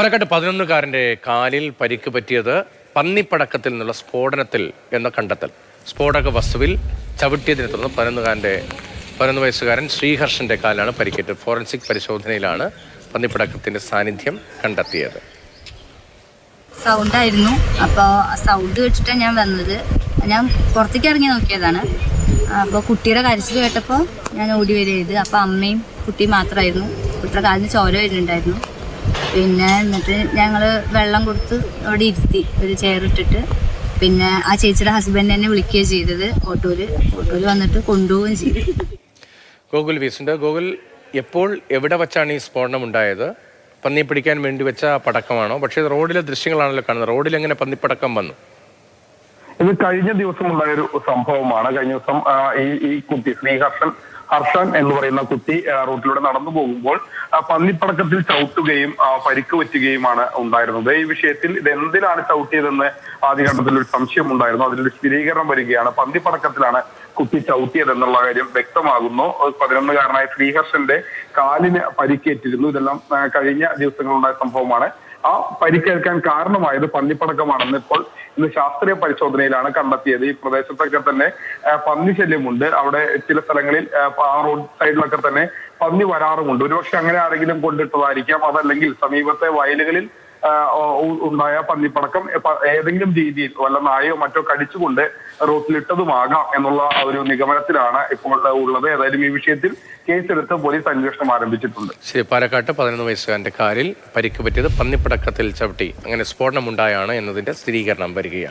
പാലക്കാട് 11-കാരൻ്റെ കാലിൽ പരിക്ക് പറ്റിയത് പന്നിപ്പടക്കത്തിൽ നിന്നുള്ള സ്ഫോടനത്തിൽ എന്ന കണ്ടെത്തൽ. സ്ഫോടക വസ്തുവിൽ ചവിട്ടിയതിനെ തുടർന്ന് 11 വയസ്സുകാരൻ ശ്രീഹർഷന്റെ കാലാണ് പരിക്കേറ്റത്. ഫോറൻസിക് പരിശോധനയിലാണ് പന്നിപ്പടക്കത്തിന്റെ സാന്നിധ്യം കണ്ടെത്തിയത്. സൗണ്ടായിരുന്നു. അപ്പോൾ സൗണ്ട് കേട്ടിട്ടാണ് ഞാൻ വന്നത്. ഞാൻ പുറത്തേക്ക് ഇറങ്ങി നോക്കിയതാണ്. അപ്പോൾ കുട്ടിയുടെ കരച്ചിൽ കേട്ടപ്പോൾ ഞാൻ ഓടി വരിക ചെയ്ത്. അപ്പോൾ അമ്മയും കുട്ടിയും മാത്രമായിരുന്നു. കുട്ടിയുടെ കാലിന് ചോര വരുന്നുണ്ടായിരുന്നു. പിന്നെ എന്നിട്ട് ഞങ്ങൾ വെള്ളം കൊടുത്ത് അവിടെ ഇരുത്തി, ഒരു ചെയർ ഇട്ടിട്ട്. പിന്നെ ആ ചേച്ചിയുടെ ഹസ്ബൻഡ് എന്നെ വിളിക്കുകയാണ് ചെയ്തത്. ഓട്ടോയിൽ വന്നിട്ട് കൊണ്ടുപോവുകയും ചെയ്തു. ഗോകുൽ വീസുണ്ട്. ഗോകുൽ, എപ്പോൾ എവിടെ വച്ചാണ് ഈ സ്ഫോടനം ഉണ്ടായത്? പന്നിയെ പിടിക്കാൻ വേണ്ടി വെച്ച പടക്കമാണോ? പക്ഷേ റോഡിലെ ദൃശ്യങ്ങളാണല്ലോ കാണുന്നത്. റോഡിൽ എങ്ങനെ പന്നിപ്പടക്കം വന്നു? ഇത് കഴിഞ്ഞ ദിവസം ഉണ്ടായൊരു സംഭവമാണ്. കഴിഞ്ഞ ദിവസം ഈ കുട്ടി ഹർഷൻ എന്ന് പറയുന്ന കുട്ടി റോഡിലൂടെ നടന്നു പോകുമ്പോൾ പന്നിപ്പടക്കത്തിൽ ചവിട്ടുകയും പരിക്ക് പറ്റുകയുമാണ് ഉണ്ടായിരുന്നത്. ഈ വിഷയത്തിൽ ഇത് എന്തിനാണ് ചവിട്ടിയതെന്ന് ആദ്യഘട്ടത്തിൽ ഒരു സംശയം ഉണ്ടായിരുന്നു. അതിലൊരു സ്ഥിരീകരണം വരികയാണ്. പന്നിപ്പടക്കത്തിലാണ് കുട്ടി ചവിട്ടിയതെന്നുള്ള കാര്യം വ്യക്തമാകുന്നു. 11-കാരനായ ശ്രീഹർഷന്റെ കാലിന് പരിക്കേറ്റിരുന്നു. ഇതെല്ലാം കഴിഞ്ഞ ദിവസങ്ങളുണ്ടായ സംഭവമാണ്. ആ പരിക്കേൽക്കാൻ കാരണമായത് പന്നിപ്പടക്കമാണെന്ന് ഇന്ന് ശാസ്ത്രീയ പരിശോധനയിലാണ് കണ്ടെത്തിയത്. ഈ പ്രദേശത്തൊക്കെ തന്നെ പന്നി ശല്യമുണ്ട്. അവിടെ ചില സ്ഥലങ്ങളിൽ ആ റോഡ് സൈഡിലൊക്കെ തന്നെ പന്നി വരാറുമുണ്ട്. ഒരുപക്ഷെ അങ്ങനെ ആരെങ്കിലും കൊണ്ടിട്ടതായിരിക്കാം. അതല്ലെങ്കിൽ സമീപത്തെ വയലുകളിൽ ഉണ്ടായ പന്നിപ്പടക്കം ഏതെങ്കിലും രീതിയിൽ വല്ല നായോ മറ്റോ കടിച്ചുകൊണ്ട് റോട്ടിലിട്ടതുമാകാം എന്നുള്ള ഒരു നിഗമനത്തിലാണ് ഇപ്പോൾ ഉള്ളത്. ഏതായാലും ഈ വിഷയത്തിൽ കേസെടുത്ത് പോലീസ് അന്വേഷണം ആരംഭിച്ചിട്ടുണ്ട്. ശരി. പാലക്കാട്ട് 11 വയസ്സുകാരൻ്റെ കാലിൽ പരിക്ക് പറ്റിയത് പന്നിപ്പടക്കത്തിൽ ചവിട്ടി അങ്ങനെ സ്ഫോടനമുണ്ടായാണ് എന്നതിന്റെ സ്ഥിരീകരണം വരികയാണ്.